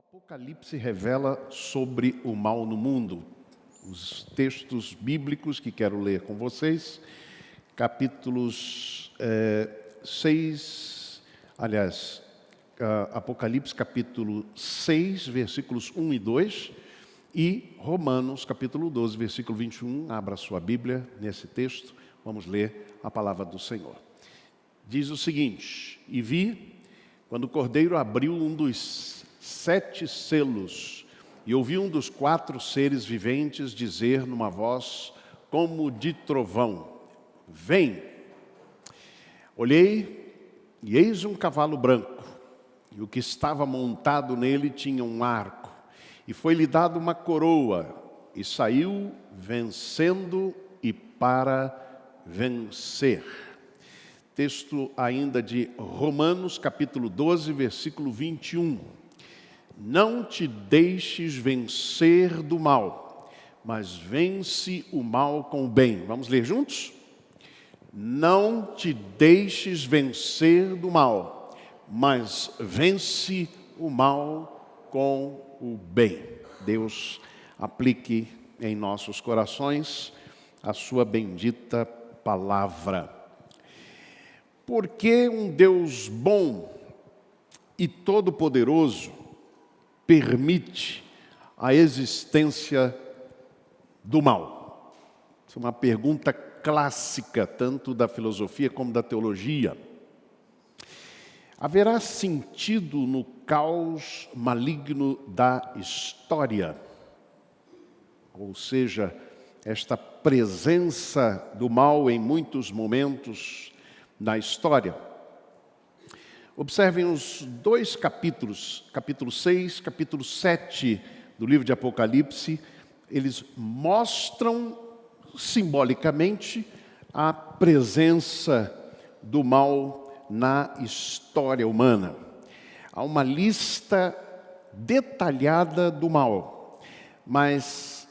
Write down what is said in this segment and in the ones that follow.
Apocalipse revela sobre o mal no mundo. Os textos bíblicos que quero ler com vocês, capítulos 6, Apocalipse capítulo 6, versículos 1 e 2, e Romanos capítulo 12, versículo 21. Abra sua Bíblia nesse texto, vamos ler a palavra do Senhor. Diz o seguinte: E vi, quando o Cordeiro abriu um dos 7 selos, e ouvi um dos 4 seres viventes dizer numa voz como de trovão: Vem! Olhei, e eis um cavalo branco, e o que estava montado nele tinha um arco, e foi-lhe dado uma coroa, e saiu vencendo e para vencer. Texto ainda de Romanos, capítulo 12, versículo 21. Não te deixes vencer do mal, mas vence o mal com o bem. Vamos ler juntos? Não te deixes vencer do mal, mas vence o mal com o bem. Deus aplique em nossos corações a sua bendita palavra. Porque um Deus bom e todo-poderoso permite a existência do mal? Essa é uma pergunta clássica, tanto da filosofia como da teologia. Haverá sentido no caos maligno da história? Ou seja, esta presença do mal em muitos momentos na história? Observem os 2 capítulos, capítulo 6, capítulo 7 do livro de Apocalipse. Eles mostram simbolicamente a presença do mal na história humana. Há uma lista detalhada do mal, mas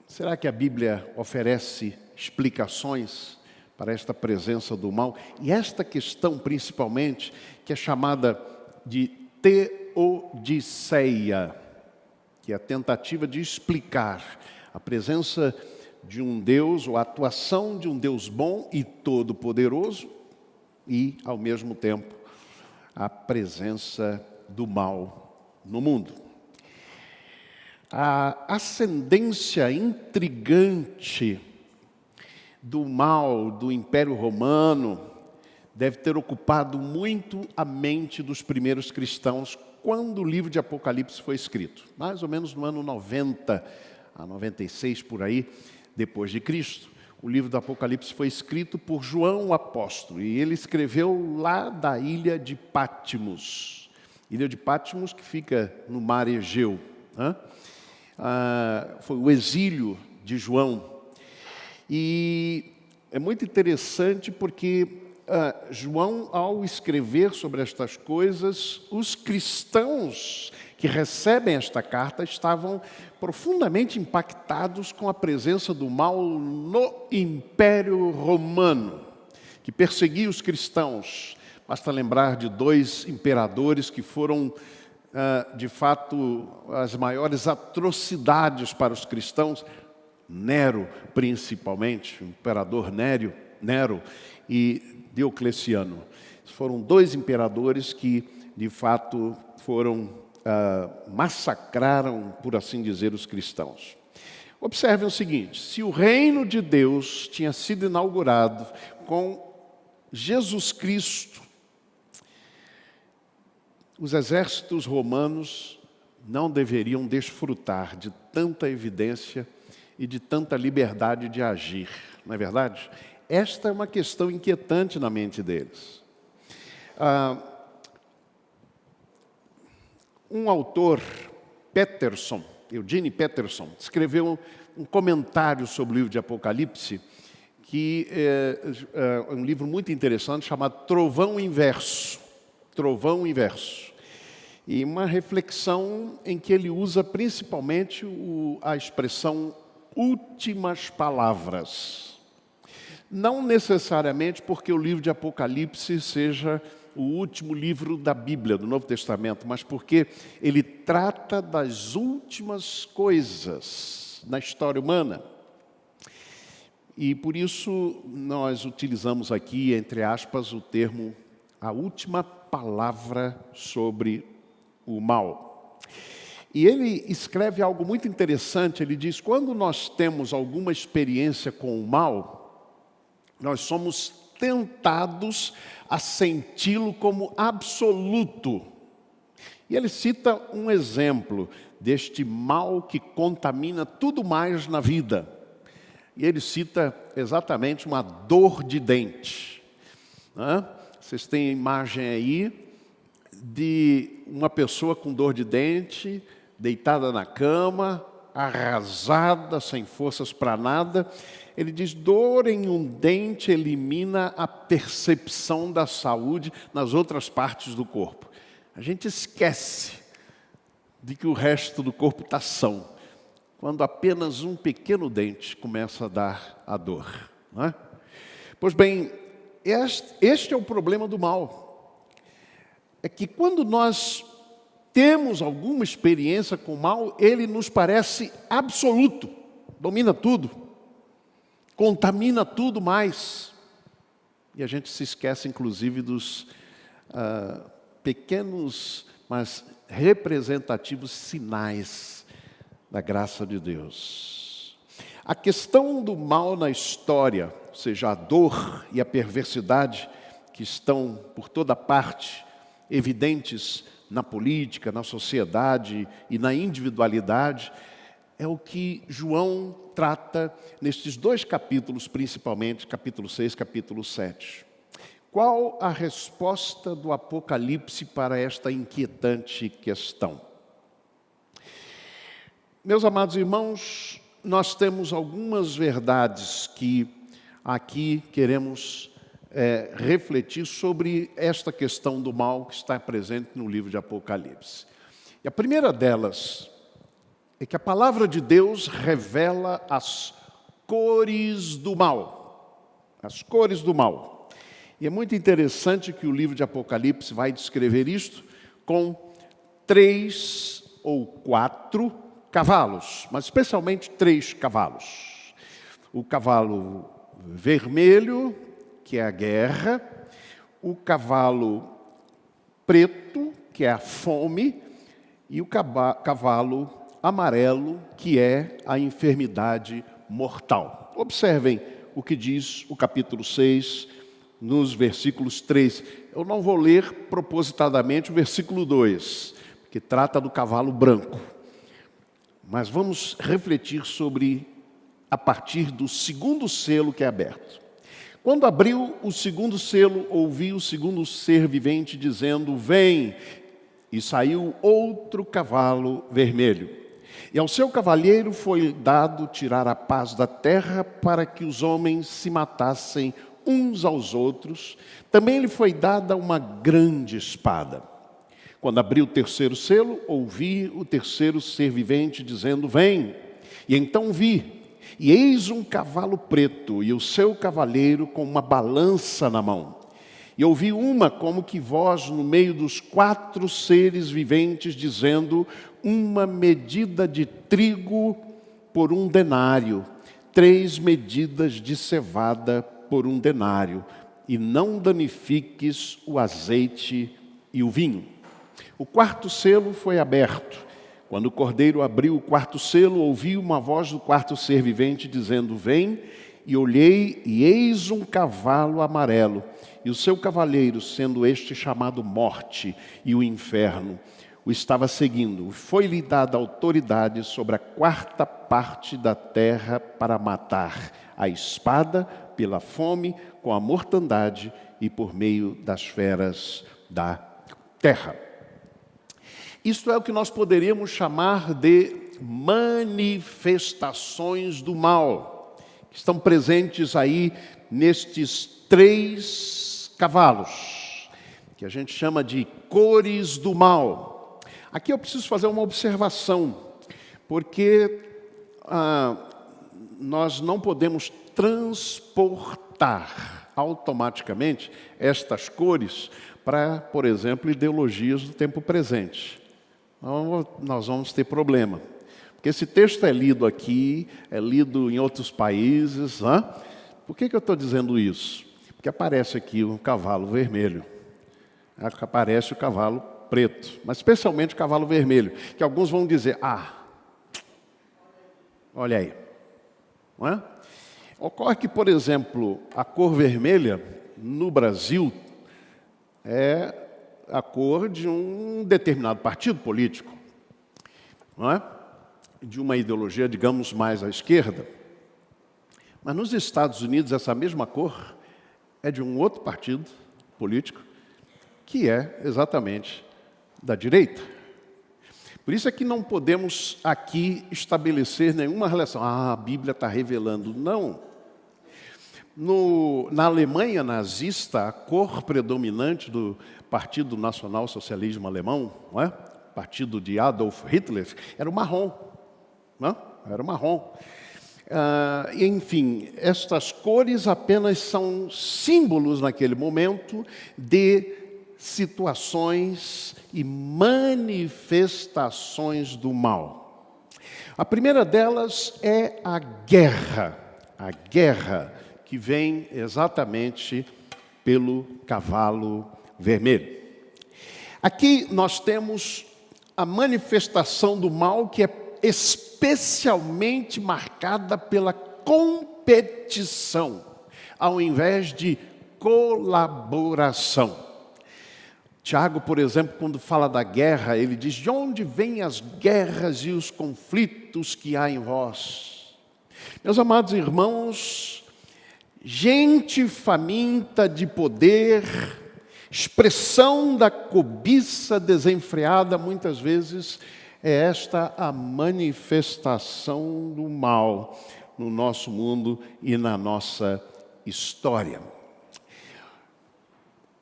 será que a Bíblia oferece explicações para esta presença do mal? E esta questão principalmente, que é chamada de teodiceia, que é a tentativa de explicar a presença de um Deus, ou a atuação de um Deus bom e todo-poderoso, e, ao mesmo tempo, a presença do mal no mundo. A ascendência intrigante do mal do Império Romano deve ter ocupado muito a mente dos primeiros cristãos quando o livro de Apocalipse foi escrito, mais ou menos no ano 90 a 96, por aí, depois de Cristo. O livro do Apocalipse foi escrito por João o apóstolo, e ele escreveu lá da ilha de Patmos. Ilha de Patmos, que fica no mar Egeu. Foi o exílio de João. E é muito interessante porque João, ao escrever sobre estas coisas, os cristãos que recebem esta carta estavam profundamente impactados com a presença do mal no Império Romano, que perseguia os cristãos. Basta lembrar de 2 imperadores que foram, de fato, as maiores atrocidades para os cristãos. Nero, principalmente, o imperador Nero e Diocleciano. Foram 2 imperadores que, de fato, massacraram, por assim dizer, os cristãos. Observem o seguinte: se o reino de Deus tinha sido inaugurado com Jesus Cristo, os exércitos romanos não deveriam desfrutar de tanta evidência e de tanta liberdade de agir, não é verdade? Esta é uma questão inquietante na mente deles. Um autor, Eugene Peterson, escreveu um comentário sobre o livro de Apocalipse, que é um livro muito interessante, chamado Trovão Inverso. Trovão Inverso. E uma reflexão em que ele usa principalmente a expressão últimas palavras. Não necessariamente porque o livro de Apocalipse seja o último livro da Bíblia, do Novo Testamento, mas porque ele trata das últimas coisas na história humana. E por isso nós utilizamos aqui, entre aspas, o termo a última palavra sobre o mal. E ele escreve algo muito interessante, ele diz, quando nós temos alguma experiência com o mal, nós somos tentados a senti-lo como absoluto. E ele cita um exemplo deste mal que contamina tudo mais na vida. E ele cita exatamente uma dor de dente. Vocês têm a imagem aí de uma pessoa com dor de dente, deitada na cama, arrasada, sem forças para nada. Ele diz, dor em um dente elimina a percepção da saúde nas outras partes do corpo. A gente esquece de que o resto do corpo está são, quando apenas um pequeno dente começa a dar a dor. Não é? Pois bem, este é o problema do mal. É que quando nós temos alguma experiência com o mal, ele nos parece absoluto, domina tudo, contamina tudo mais. E a gente se esquece, inclusive, dos pequenos, mas representativos sinais da graça de Deus. A questão do mal na história, ou seja, a dor e a perversidade que estão por toda parte, evidentes na política, na sociedade e na individualidade, é o que João trata nestes dois capítulos, principalmente, capítulo 6, capítulo 7. Qual a resposta do Apocalipse para esta inquietante questão? Meus amados irmãos, nós temos algumas verdades que aqui queremos refletir sobre esta questão do mal que está presente no livro de Apocalipse. E a primeira delas é que a palavra de Deus revela as cores do mal. As cores do mal. E é muito interessante que o livro de Apocalipse vai descrever isto com 3 ou 4 cavalos, mas especialmente 3 cavalos. O cavalo vermelho, que é a guerra, o cavalo preto, que é a fome, e o cavalo amarelo, que é a enfermidade mortal. Observem o que diz o capítulo 6, nos versículos 3. Eu não vou ler propositadamente o versículo 2, que trata do cavalo branco. Mas vamos refletir sobre, a partir do segundo selo que é aberto. Quando abriu o segundo selo, ouvi o segundo ser vivente dizendo, vem, e saiu outro cavalo vermelho. E ao seu cavalheiro foi dado tirar a paz da terra para que os homens se matassem uns aos outros. Também lhe foi dada uma grande espada. Quando abriu o terceiro selo, ouvi o terceiro ser vivente dizendo, vem. E então vi, e eis um cavalo preto, e o seu cavaleiro com uma balança na mão. E ouvi uma como que voz no meio dos 4 seres viventes, dizendo, uma medida de trigo por 1 denário, 3 medidas de cevada por 1 denário, e não danifiques o azeite e o vinho. O 4º selo foi aberto. Quando o cordeiro abriu o 4º selo, ouvi uma voz do 4º ser vivente dizendo, vem, e olhei, e eis um cavalo amarelo, e o seu cavaleiro, sendo este chamado Morte e o Inferno, o estava seguindo. Foi-lhe dada autoridade sobre a 4ª parte da terra para matar a espada, pela fome, com a mortandade e por meio das feras da terra. Isto é o que nós poderíamos chamar de manifestações do mal, que estão presentes aí nestes 3 cavalos, que a gente chama de cores do mal. Aqui eu preciso fazer uma observação, porque nós não podemos transportar automaticamente estas cores para, por exemplo, ideologias do tempo presente. Nós vamos ter problema. Porque esse texto é lido aqui, é lido em outros países. Por que eu estou dizendo isso? Porque aparece aqui o cavalo vermelho, aparece o cavalo preto, mas especialmente o cavalo vermelho, que alguns vão dizer, olha aí. Não é? Ocorre que, por exemplo, a cor vermelha, no Brasil, é a cor de um determinado partido político, não é? De uma ideologia, digamos, mais à esquerda. Mas nos Estados Unidos, essa mesma cor é de um outro partido político, que é exatamente da direita. Por isso é que não podemos aqui estabelecer nenhuma relação. A Bíblia está revelando. Não. Na Alemanha nazista, a cor predominante do Partido Nacional Socialismo Alemão, não é? Partido de Adolf Hitler, era o marrom. Não? Era o marrom. Enfim, estas cores apenas são símbolos naquele momento de situações e manifestações do mal. A primeira delas é a guerra que vem exatamente pelo cavalo vermelho. Aqui nós temos a manifestação do mal que é especialmente marcada pela competição, ao invés de colaboração. Tiago, por exemplo, quando fala da guerra, ele diz, de onde vêm as guerras e os conflitos que há em vós? Meus amados irmãos, gente faminta de poder, expressão da cobiça desenfreada, muitas vezes, é esta a manifestação do mal no nosso mundo e na nossa história.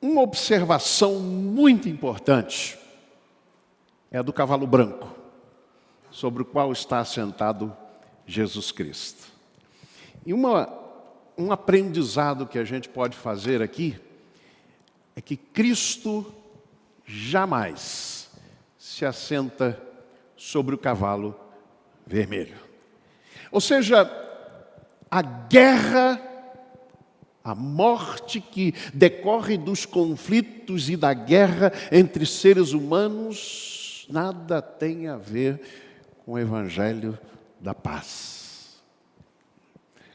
Uma observação muito importante é a do cavalo branco, sobre o qual está assentado Jesus Cristo. E um aprendizado que a gente pode fazer aqui é que Cristo jamais se assenta sobre o cavalo vermelho. Ou seja, a guerra, a morte que decorre dos conflitos e da guerra entre seres humanos, nada tem a ver com o Evangelho da paz.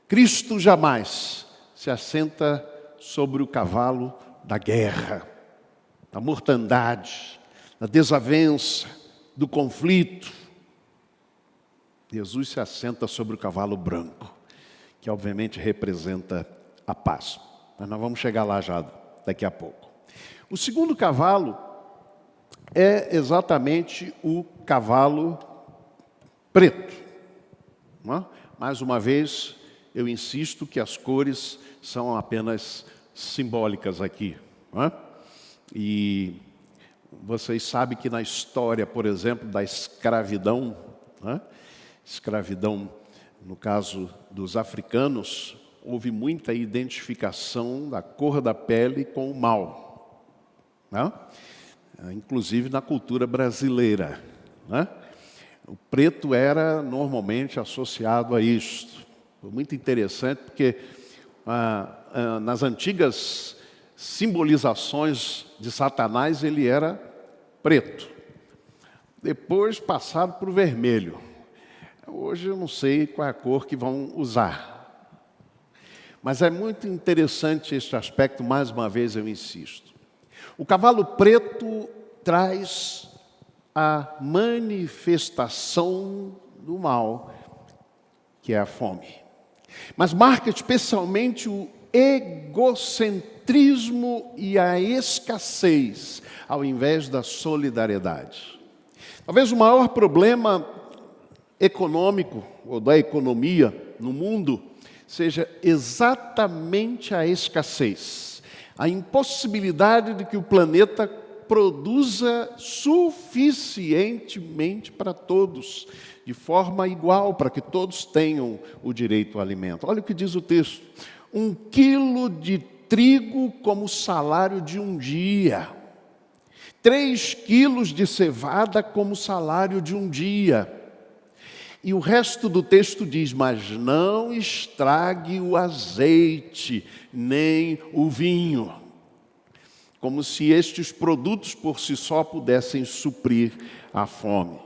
Cristo jamais se assenta sobre o cavalo da guerra, da mortandade, da desavença, do conflito. Jesus se assenta sobre o cavalo branco, que obviamente representa a paz. Mas nós vamos chegar lá já daqui a pouco. O segundo cavalo é exatamente o cavalo preto. Não é? Mais uma vez, eu insisto que as cores são apenas simbólicas aqui. Não é? E vocês sabem que na história, por exemplo, da escravidão, não é? Escravidão, no caso dos africanos, houve muita identificação da cor da pele com o mal, né? Inclusive na cultura brasileira, né? O preto era normalmente associado a isto. Foi muito interessante porque nas antigas simbolizações de Satanás ele era preto. Depois passaram para o vermelho. Hoje eu não sei qual é a cor que vão usar. Mas é muito interessante este aspecto, mais uma vez eu insisto. O cavalo preto traz a manifestação do mal, que é a fome. Mas marca especialmente o egocentrismo e a escassez, ao invés da solidariedade. Talvez o maior problema econômico, ou da economia no mundo, seja exatamente a escassez, a impossibilidade de que o planeta produza suficientemente para todos, de forma igual, para que todos tenham o direito ao alimento. Olha o que diz o texto: 1 quilo de trigo como salário de um dia. 3 quilos de cevada como salário de um dia. E o resto do texto diz, mas não estrague o azeite, nem o vinho. Como se estes produtos por si só pudessem suprir a fome.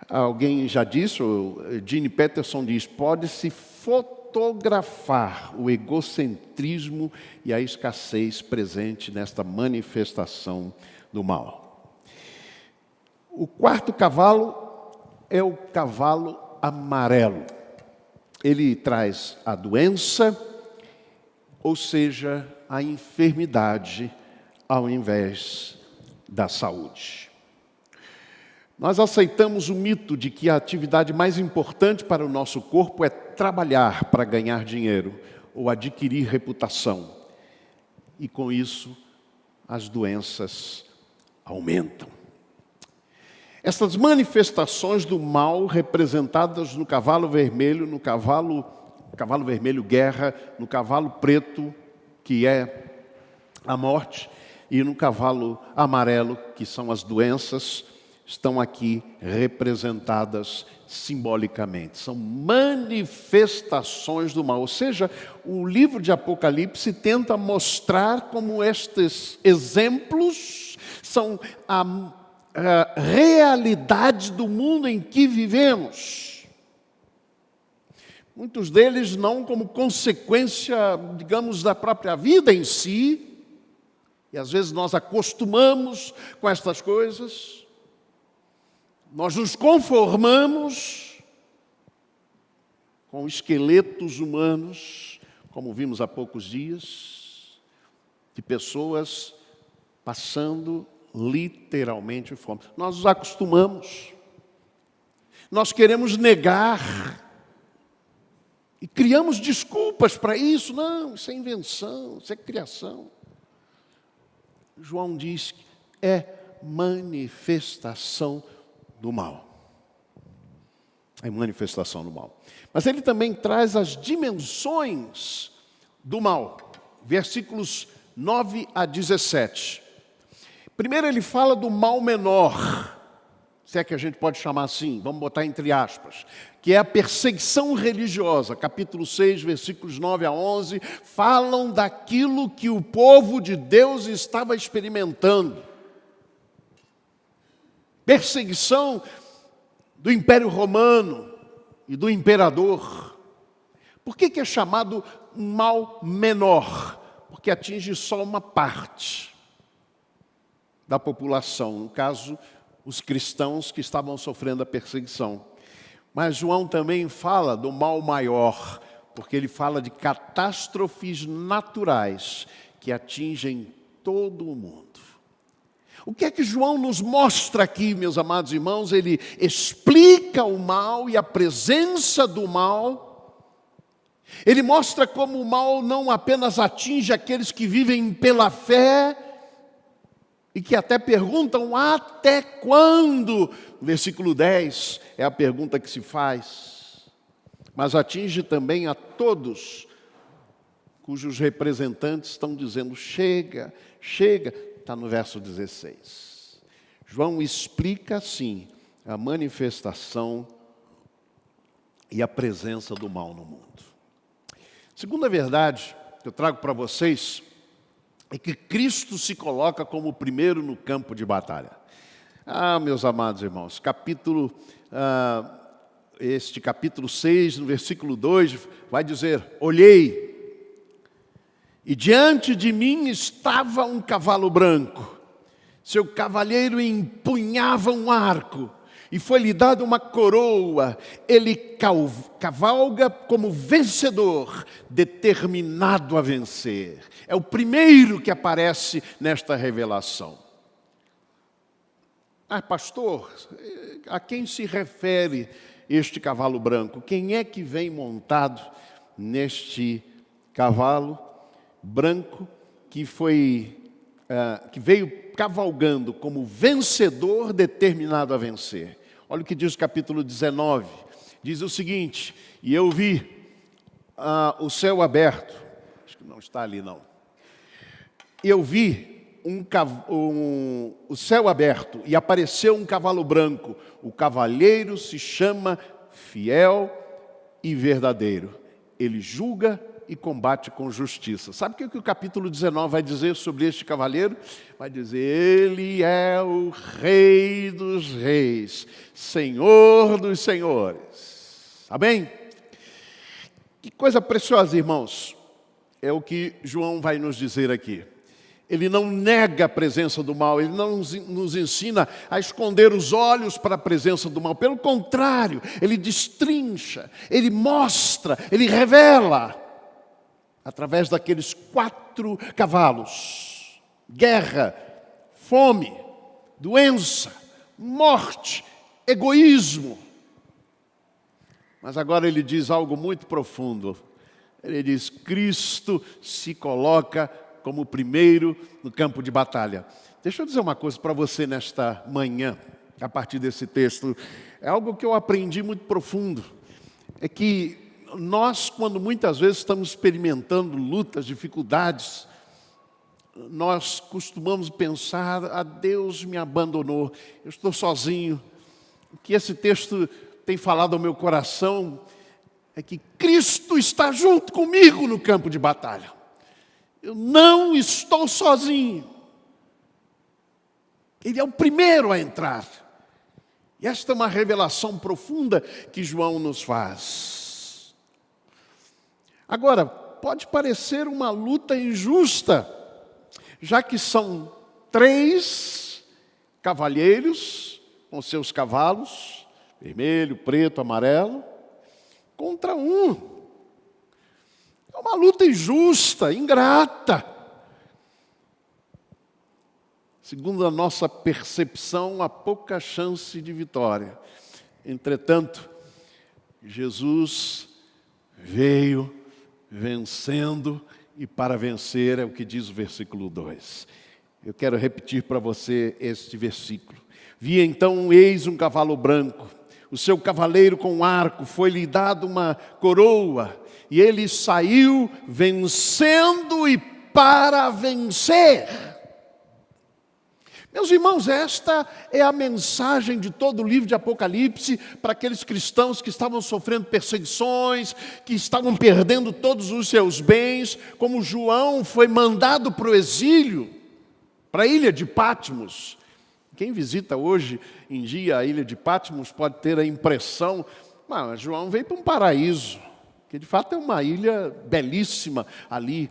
Alguém já disse, o Gene Peterson diz, pode-se fotografar o egocentrismo e a escassez presente nesta manifestação do mal. O 4º cavalo é o cavalo amarelo. Ele traz a doença, ou seja, a enfermidade, ao invés da saúde. Nós aceitamos o mito de que a atividade mais importante para o nosso corpo é trabalhar para ganhar dinheiro ou adquirir reputação. E com isso, as doenças aumentam. Essas manifestações do mal representadas no cavalo vermelho, no cavalo vermelho guerra, no cavalo preto, que é a morte, e no cavalo amarelo, que são as doenças, estão aqui representadas simbolicamente. São manifestações do mal. Ou seja, o livro de Apocalipse tenta mostrar como estes exemplos são a realidade do mundo em que vivemos. Muitos deles não como consequência, digamos, da própria vida em si. E às vezes nós acostumamos com estas coisas. Nós nos conformamos com esqueletos humanos, como vimos há poucos dias, de pessoas passando literalmente fome. Nós nos acostumamos. Nós queremos negar. E criamos desculpas para isso. Não, isso é invenção, isso é criação. João diz que é manifestação do mal. É manifestação do mal. Mas ele também traz as dimensões do mal. Versículos 9 a 17. Primeiro ele fala do mal menor, se é que a gente pode chamar assim, vamos botar entre aspas, que é a perseguição religiosa. Capítulo 6, versículos 9 a 11, falam daquilo que o povo de Deus estava experimentando. Perseguição do Império Romano e do imperador. Por que é chamado mal menor? Porque atinge só uma parte da população, no caso, os cristãos que estavam sofrendo a perseguição. Mas João também fala do mal maior, porque ele fala de catástrofes naturais que atingem todo o mundo. O que é que João nos mostra aqui, meus amados irmãos? Ele explica o mal e a presença do mal. Ele mostra como o mal não apenas atinge aqueles que vivem pela fé, e que até perguntam até quando. Versículo 10 é a pergunta que se faz. Mas atinge também a todos cujos representantes estão dizendo chega, chega. Está no verso 16. João explica assim a manifestação e a presença do mal no mundo. Segunda verdade que eu trago para vocês é que Cristo se coloca como o primeiro no campo de batalha. Meus amados irmãos, este capítulo 6, no versículo 2, vai dizer, olhei, e diante de mim estava um cavalo branco. Seu cavalheiro empunhava um arco, e foi-lhe dada uma coroa. Ele cavalga como vencedor, determinado a vencer. É o primeiro que aparece nesta revelação. Pastor, a quem se refere este cavalo branco? Quem é que vem montado neste cavalo branco que veio cavalgando como vencedor determinado a vencer? Olha o que diz o capítulo 19. Diz o seguinte, e eu vi o céu aberto. Não está ali, não. Eu vi o céu aberto e apareceu um cavalo branco. O cavaleiro se chama Fiel e Verdadeiro. Ele julga e combate com justiça. Sabe o que o capítulo 19 vai dizer sobre este cavaleiro? Vai dizer, ele é o Rei dos reis, Senhor dos senhores. Amém? Que coisa preciosa, irmãos. É o que João vai nos dizer aqui. Ele não nega a presença do mal, ele não nos ensina a esconder os olhos para a presença do mal. Pelo contrário, ele destrincha, ele mostra, ele revela. Através daqueles 4 cavalos. Guerra, fome, doença, morte, egoísmo. Mas agora ele diz algo muito profundo. Ele diz, Cristo se coloca como primeiro no campo de batalha. Deixa eu dizer uma coisa para você nesta manhã, a partir desse texto. É algo que eu aprendi muito profundo. É que nós, quando muitas vezes estamos experimentando lutas, dificuldades, nós costumamos pensar, Deus me abandonou, eu estou sozinho. O que esse texto tem falado ao meu coração é que Cristo está junto comigo no campo de batalha. Eu não estou sozinho. Ele é o primeiro a entrar. E esta é uma revelação profunda que João nos faz. Agora, pode parecer uma luta injusta, já que são 3 cavalheiros com seus cavalos, vermelho, preto, amarelo, contra um. É uma luta injusta, ingrata. Segundo a nossa percepção, há pouca chance de vitória. Entretanto, Jesus veio vencendo, e para vencer é o que diz o versículo 2. Eu quero repetir para você este versículo. Vi então, eis um cavalo branco, o seu cavaleiro com um arco, foi-lhe dado uma coroa, e ele saiu vencendo e para vencer. Meus irmãos, esta é a mensagem de todo o livro de Apocalipse para aqueles cristãos que estavam sofrendo perseguições, que estavam perdendo todos os seus bens, como João foi mandado para o exílio, para a ilha de Patmos. Quem visita hoje em dia a ilha de Patmos pode ter a impressão, mas João veio para um paraíso, que de fato é uma ilha belíssima ali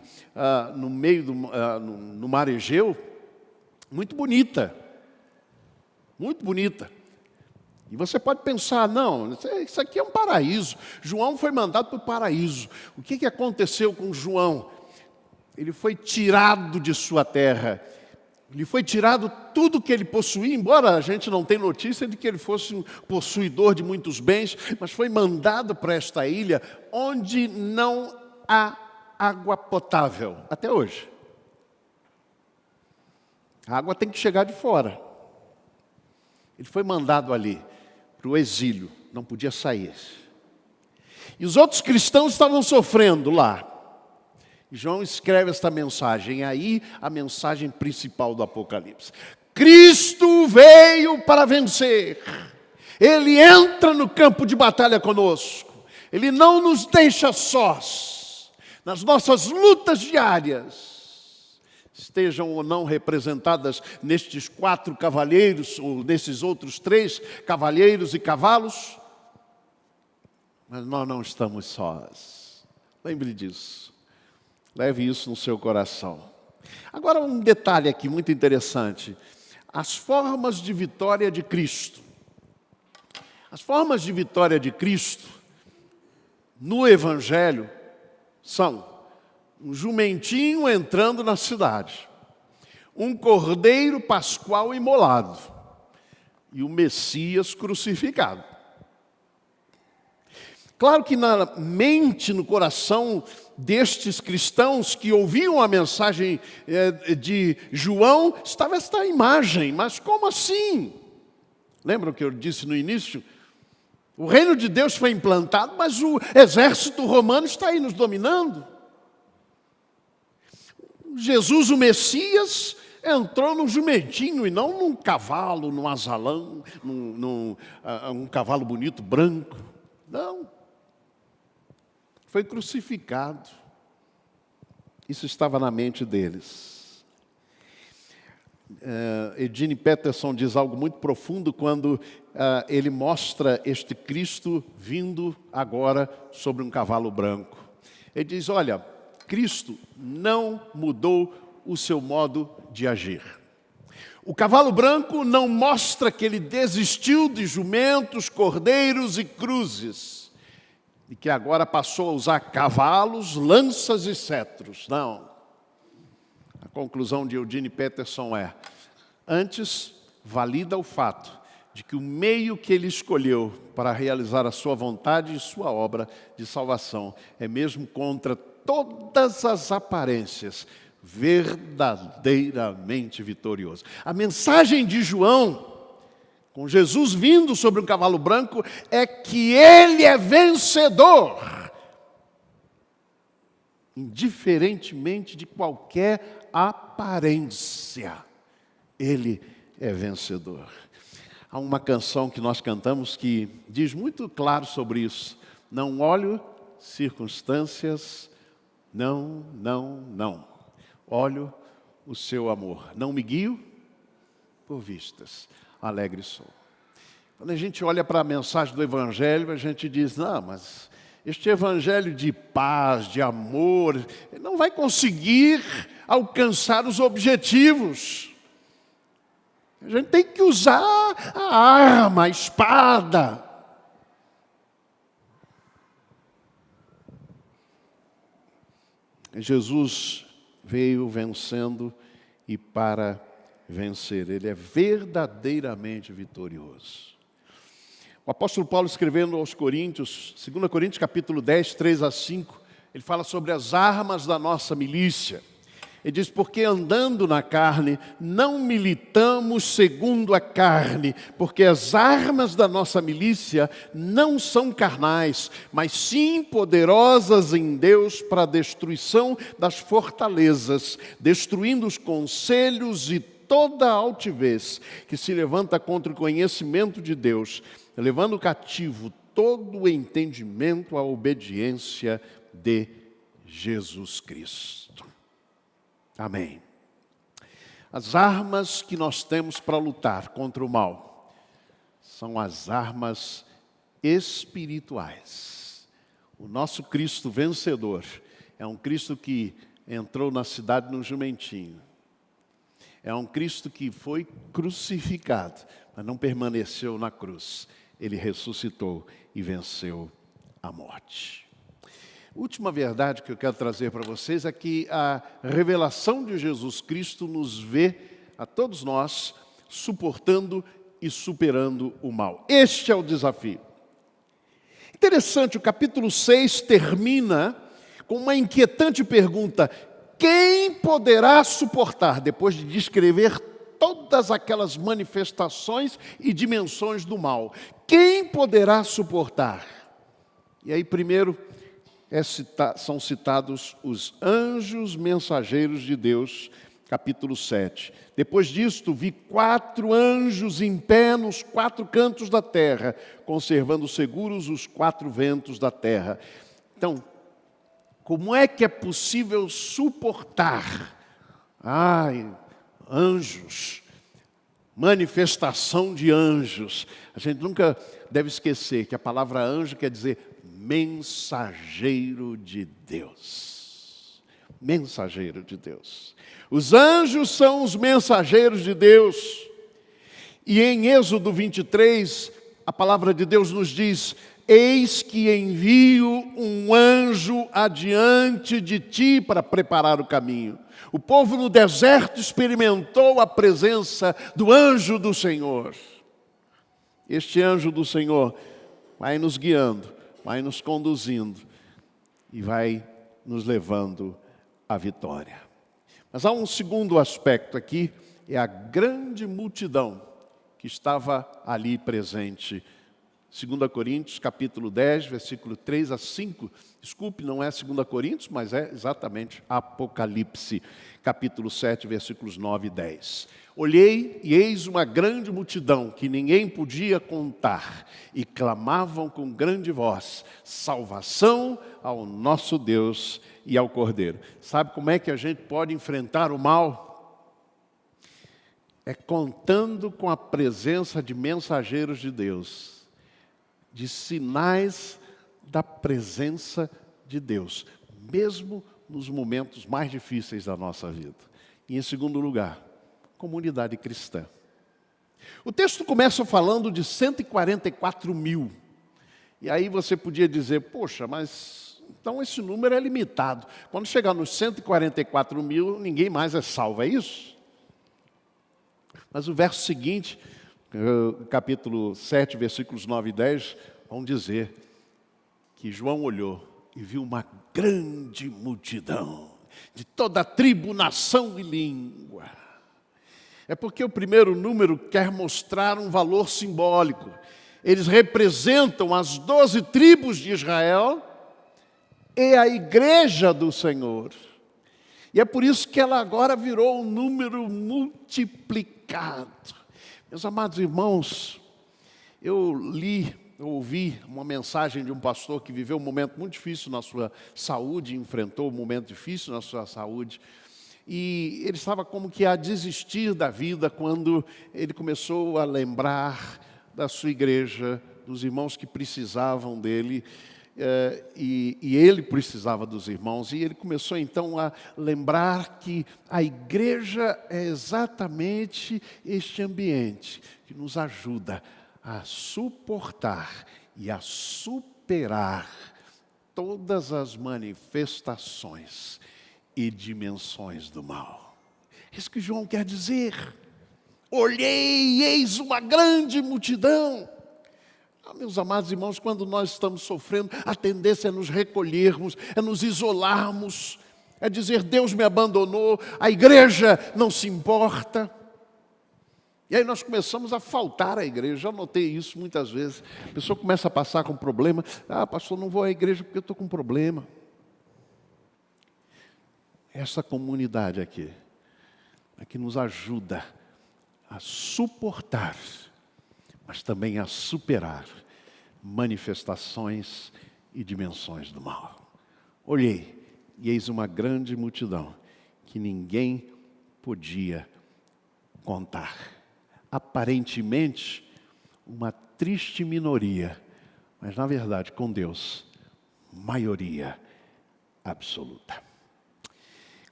no meio no mar Egeu. Muito bonita, muito bonita. E você pode pensar, não, isso aqui é um paraíso. João foi mandado para o paraíso. O que aconteceu com João? Ele foi tirado de sua terra. Lhe foi tirado tudo que ele possuía, embora a gente não tenha notícia de que ele fosse um possuidor de muitos bens, mas foi mandado para esta ilha onde não há água potável, até hoje. A água tem que chegar de fora. Ele foi mandado ali, para o exílio, não podia sair. E os outros cristãos estavam sofrendo lá. E João escreve esta mensagem, aí a mensagem principal do Apocalipse. Cristo veio para vencer. Ele entra no campo de batalha conosco. Ele não nos deixa sós. Nas nossas lutas diárias, estejam ou não representadas nestes 4 cavalheiros, ou nesses outros 3 cavalheiros e cavalos, mas nós não estamos sós. Lembre disso. Leve isso no seu coração. Agora um detalhe aqui muito interessante. As formas de vitória de Cristo. As formas de vitória de Cristo no Evangelho são um jumentinho entrando na cidade, um cordeiro pascual imolado e o Messias crucificado. Claro que na mente, no coração destes cristãos que ouviam a mensagem de João, estava esta imagem, mas como assim? Lembram que eu disse no início? O reino de Deus foi implantado, mas o exército romano está aí nos dominando. Jesus, o Messias, entrou num jumentinho e não num cavalo, num azalão, um cavalo bonito, branco. Não. Foi crucificado. Isso estava na mente deles. Eugene Peterson diz algo muito profundo quando ele mostra este Cristo vindo agora sobre um cavalo branco. Ele diz, olha, Cristo não mudou o seu modo de agir. O cavalo branco não mostra que ele desistiu de jumentos, cordeiros e cruzes, e que agora passou a usar cavalos, lanças e cetros. Não. A conclusão de Eugene Peterson é, antes, valida o fato de que o meio que ele escolheu para realizar a sua vontade e sua obra de salvação é mesmo contra todas as aparências, verdadeiramente vitorioso. A mensagem de João, com Jesus vindo sobre um cavalo branco, é que ele é vencedor, indiferentemente de qualquer aparência. Ele é vencedor. Há uma canção que nós cantamos que diz muito claro sobre isso. Não olho circunstâncias, não. Olho o seu amor. Não me guio por vistas, alegre sou. Quando a gente olha para a mensagem do Evangelho, a gente diz, não, mas este Evangelho de paz, de amor, não vai conseguir alcançar os objetivos. A gente tem que usar a arma, a espada. Jesus veio vencendo e para vencer. Ele é verdadeiramente vitorioso. O apóstolo Paulo, escrevendo aos Coríntios, 2 Coríntios capítulo 10, 3 a 5, ele fala sobre as armas da nossa milícia. Ele diz, porque andando na carne, não militamos segundo a carne, porque as armas da nossa milícia não são carnais, mas sim poderosas em Deus para a destruição das fortalezas, destruindo os conselhos e toda a altivez que se levanta contra o conhecimento de Deus, levando cativo todo o entendimento à obediência de Jesus Cristo. Amém. As armas que nós temos para lutar contra o mal são as armas espirituais. O nosso Cristo vencedor é um Cristo que entrou na cidade num jumentinho. É um Cristo que foi crucificado, mas não permaneceu na cruz. Ele ressuscitou e venceu a morte. Última verdade que eu quero trazer para vocês é que a revelação de Jesus Cristo nos vê, a todos nós, suportando e superando o mal. Este é o desafio. Interessante, o capítulo 6 termina com uma inquietante pergunta. Quem poderá suportar, depois de descrever todas aquelas manifestações e dimensões do mal? Quem poderá suportar? E aí, primeiro, são citados os anjos mensageiros de Deus, capítulo 7. Depois disto, vi 4 anjos em pé nos 4 cantos da terra, conservando seguros os 4 ventos da terra. Então, como é que é possível suportar? Anjos, manifestação de anjos. A gente nunca deve esquecer que a palavra anjo quer dizer mensageiro de Deus. Mensageiro de Deus. Os anjos são os mensageiros de Deus. E em Êxodo 23, a palavra de Deus nos diz: eis que envio um anjo adiante de ti para preparar o caminho. O povo no deserto experimentou a presença do anjo do Senhor. Este anjo do Senhor vai nos guiando, vai nos conduzindo e vai nos levando à vitória. Mas há um segundo aspecto aqui, é a grande multidão que estava ali presente 2 Coríntios, capítulo 10, versículo 3 a 5. Desculpe, não é 2 Coríntios, mas é exatamente Apocalipse, capítulo 7, versículos 9 e 10. Olhei e eis uma grande multidão que ninguém podia contar, e clamavam com grande voz: salvação ao nosso Deus e ao Cordeiro. Sabe como é que a gente pode enfrentar o mal? É contando com a presença de mensageiros de Deus, de sinais da presença de Deus, mesmo nos momentos mais difíceis da nossa vida. E em segundo lugar, comunidade cristã. O texto começa falando de 144 mil. E aí você podia dizer, poxa, mas então esse número é limitado. Quando chegar nos 144 mil, ninguém mais é salvo, é isso? Mas o verso seguinte, capítulo 7, versículos 9 e 10, vão dizer que João olhou e viu uma grande multidão, de toda tribo, nação e língua. É porque o primeiro número quer mostrar um valor simbólico. Eles representam as 12 tribos de Israel e a igreja do Senhor. E é por isso que ela agora virou um número multiplicado. Meus amados irmãos, eu ouvi uma mensagem de um pastor que viveu um momento muito difícil na sua saúde, enfrentou um momento difícil na sua saúde, e ele estava como que a desistir da vida quando ele começou a lembrar da sua igreja, dos irmãos que precisavam dele, e ele precisava dos irmãos, e ele começou então a lembrar que a igreja é exatamente este ambiente que nos ajuda a suportar e a superar todas as manifestações e dimensões do mal. Isso que João quer dizer. Olhei e eis uma grande multidão. Meus amados irmãos, quando nós estamos sofrendo, a tendência é nos recolhermos, é nos isolarmos, é dizer, Deus me abandonou, a igreja não se importa. E aí nós começamos a faltar à igreja. Já notei isso muitas vezes. A pessoa começa a passar com problema. Pastor, não vou à igreja porque eu estou com problema. Essa comunidade aqui é que nos ajuda a suportar, mas também a superar manifestações e dimensões do mal. Olhei, e eis uma grande multidão que ninguém podia contar. Aparentemente, uma triste minoria, mas na verdade, com Deus, maioria absoluta.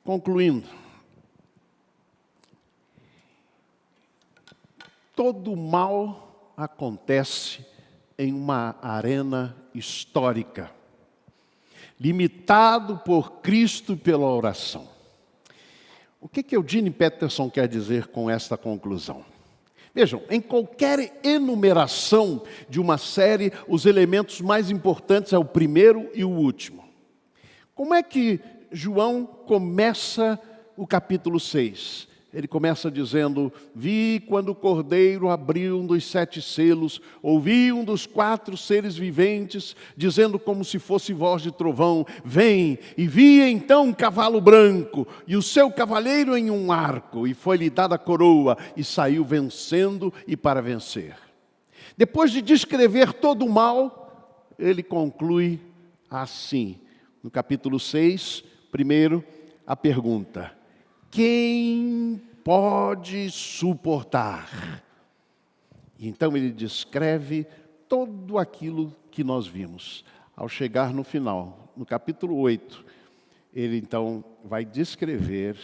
Concluindo, todo mal acontece em uma arena histórica, limitado por Cristo pela oração. O que Eugene Peterson quer dizer com esta conclusão? Vejam, em qualquer enumeração de uma série, os elementos mais importantes é o primeiro e o último. Como é que João começa o capítulo 6? Ele começa dizendo, vi quando o Cordeiro abriu um dos 7 selos, ouvi um dos 4 seres viventes, dizendo como se fosse voz de trovão, vem, e vi então um cavalo branco, e o seu cavaleiro em um arco, e foi-lhe dada a coroa, e saiu vencendo e para vencer. Depois de descrever todo o mal, ele conclui assim, no capítulo 6, primeiro, a pergunta, quem pode suportar? Então ele descreve tudo aquilo que nós vimos. Ao chegar no final, no capítulo 8, ele então vai descrever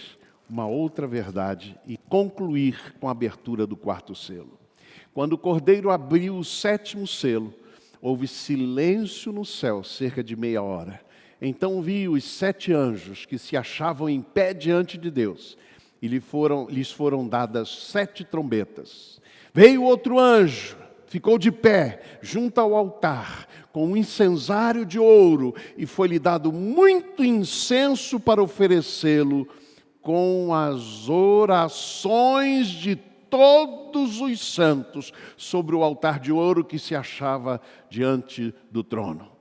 uma outra verdade e concluir com a abertura do 4º selo. Quando o Cordeiro abriu o 7º selo, houve silêncio no céu, cerca de meia hora. Então vi os 7 anjos que se achavam em pé diante de Deus, e lhes foram dadas 7 trombetas. Veio outro anjo, ficou de pé, junto ao altar, com um incensário de ouro, e foi-lhe dado muito incenso para oferecê-lo com as orações de todos os santos sobre o altar de ouro que se achava diante do trono.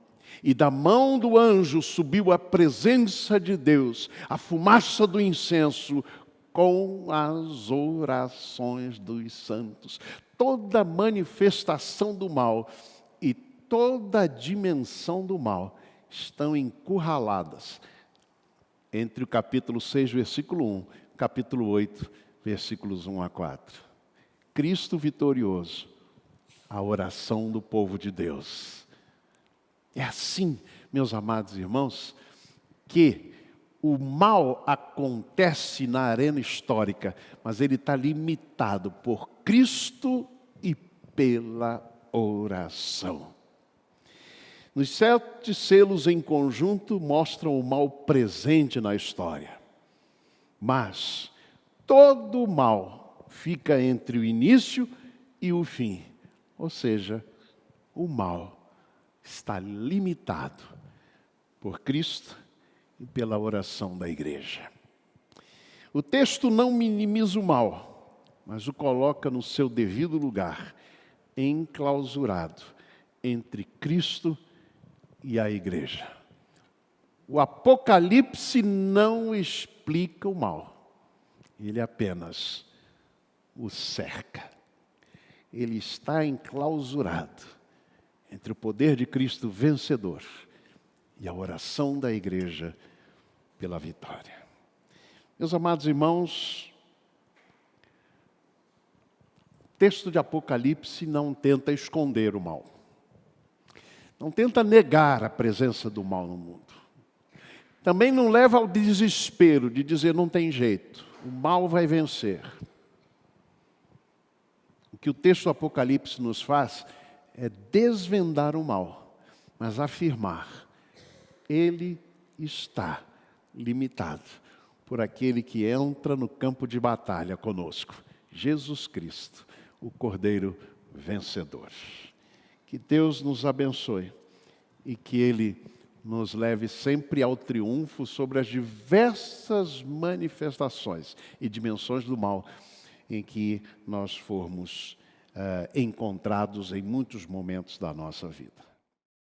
E da mão do anjo subiu a presença de Deus, a fumaça do incenso, com as orações dos santos. Toda manifestação do mal e toda a dimensão do mal estão encurraladas entre o capítulo 6, versículo 1, capítulo 8, versículos 1 a 4. Cristo vitorioso, a oração do povo de Deus. É assim, meus amados irmãos, que o mal acontece na arena histórica, mas ele está limitado por Cristo e pela oração. Nos 7 selos em conjunto mostram o mal presente na história. Mas todo o mal fica entre o início e o fim. Ou seja, o mal está limitado por Cristo e pela oração da igreja. O texto não minimiza o mal, mas o coloca no seu devido lugar, enclausurado entre Cristo e a igreja. O Apocalipse não explica o mal, ele apenas o cerca. Ele está enclausurado entre o poder de Cristo vencedor e a oração da igreja pela vitória. Meus amados irmãos, o texto de Apocalipse não tenta esconder o mal. Não tenta negar a presença do mal no mundo. Também não leva ao desespero de dizer não tem jeito, o mal vai vencer. O que o texto do Apocalipse nos faz é desvendar o mal, mas afirmar, ele está limitado por aquele que entra no campo de batalha conosco, Jesus Cristo, o Cordeiro vencedor. Que Deus nos abençoe e que Ele nos leve sempre ao triunfo sobre as diversas manifestações e dimensões do mal em que nós formos encontrados em muitos momentos da nossa vida.